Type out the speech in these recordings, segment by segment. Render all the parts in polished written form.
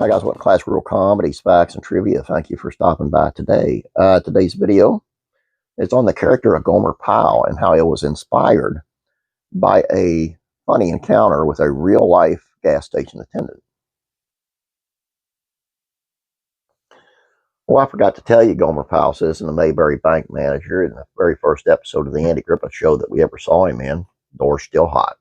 Hi guys, welcome to Class Real Comedy, Facts, and Trivia. Thank you for stopping by today. Today's video is on the character of Gomer Pyle and how he was inspired by a funny encounter with a real-life gas station attendant. Well, I forgot to tell you, Gomer Pyle says in the Mayberry Bank Manager in the very first episode of the Andy Griffith Show that we ever saw him in, Door's Still Hot.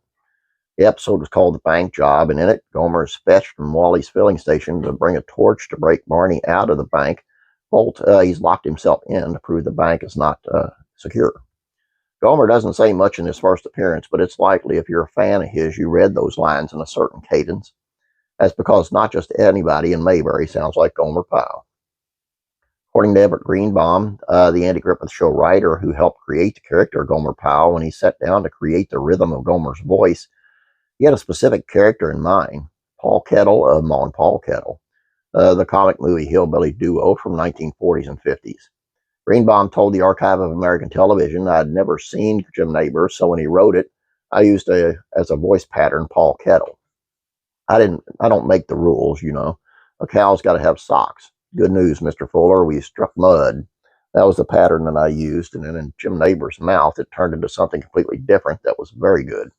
The episode was called The Bank Job, and in it, Gomer is fetched from Wally's filling station to bring a torch to break Barney out of the bank. He's locked himself in to prove the bank is not secure. Gomer doesn't say much in his first appearance, but it's likely if you're a fan of his, you read those lines in a certain cadence. That's because not just anybody in Mayberry sounds like Gomer Pyle. According to Everett Greenbaum, the Andy Griffith Show writer who helped create the character of Gomer Pyle, when he sat down to create the rhythm of Gomer's voice, he had a specific character in mind, Paul Kettle of Ma and Paul Kettle, the comic movie hillbilly duo from 1940s and 50s. Greenbaum told the Archive of American Television I had never seen Jim Neighbors, so when he wrote it, I used as a voice pattern Paul Kettle. I don't make the rules, you know. A cow's got to have socks. Good news, Mr. Fuller, we struck mud. That was the pattern that I used, and then in Jim Neighbors' mouth, it turned into something completely different that was very good.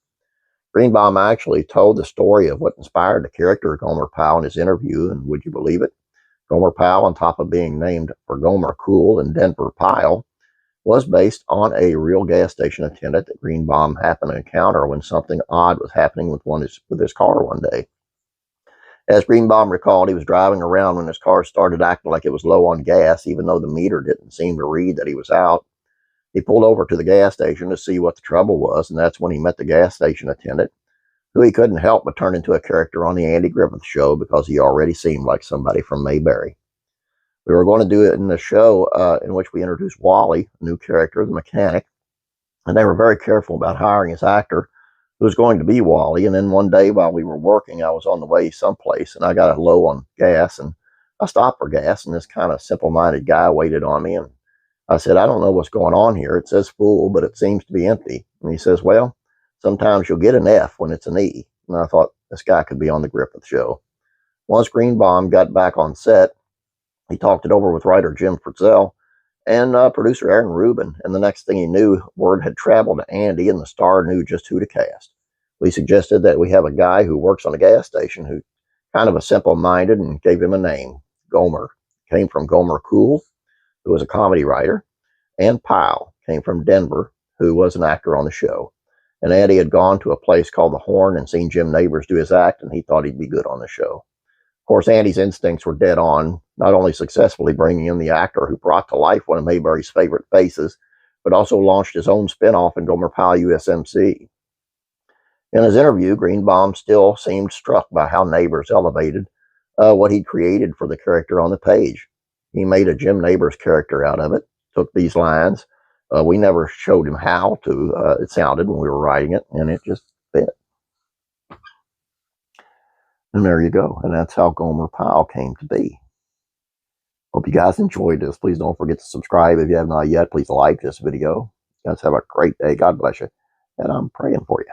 Greenbaum actually told the story of what inspired the character of Gomer Pyle in his interview, and would you believe it? Gomer Pyle, on top of being named for Gomer Cool and Denver Pyle, was based on a real gas station attendant that Greenbaum happened to encounter when something odd was happening with his car one day. As Greenbaum recalled, he was driving around when his car started acting like it was low on gas, even though the meter didn't seem to read that he was out. He pulled over to the gas station to see what the trouble was, and that's when he met the gas station attendant, who he couldn't help but turn into a character on the Andy Griffith Show because he already seemed like somebody from Mayberry. We were going to do it in the show in which we introduced Wally, a new character, the mechanic, and they were very careful about hiring his actor, who was going to be Wally. And then one day while we were working, I was on the way someplace, and I got a low on gas, and I stopped for gas, and this kind of simple-minded guy waited on me, and I said, I don't know what's going on here. It says full, but it seems to be empty. And he says, well, sometimes you'll get an F when it's an E. And I thought, this guy could be on the Griffith Show. Once Greenbaum got back on set, he talked it over with writer Jim Fritzell and producer Aaron Rubin. And the next thing he knew, word had traveled to Andy, and the star knew just who to cast. We suggested that we have a guy who works on a gas station who kind of a simple-minded, and gave him a name, Gomer. Came from Gomer Cool, who was a comedy writer, and Pyle came from Denver, who was an actor on the show. And Andy had gone to a place called The Horn and seen Jim Neighbors do his act, and he thought he'd be good on the show. Of course, Andy's instincts were dead on, not only successfully bringing in the actor who brought to life one of Mayberry's favorite faces, but also launched his own spinoff in Gomer Pyle USMC. In his interview, Greenbaum still seemed struck by how Neighbors elevated what he'd created for the character on the page. He made a Jim Neighbors character out of it, took these lines. We never showed him how it sounded when we were writing it, and it just fit. And there you go. And that's how Gomer Pyle came to be. Hope you guys enjoyed this. Please don't forget to subscribe if you have not yet. Please like this video. You guys have a great day. God bless you. And I'm praying for you.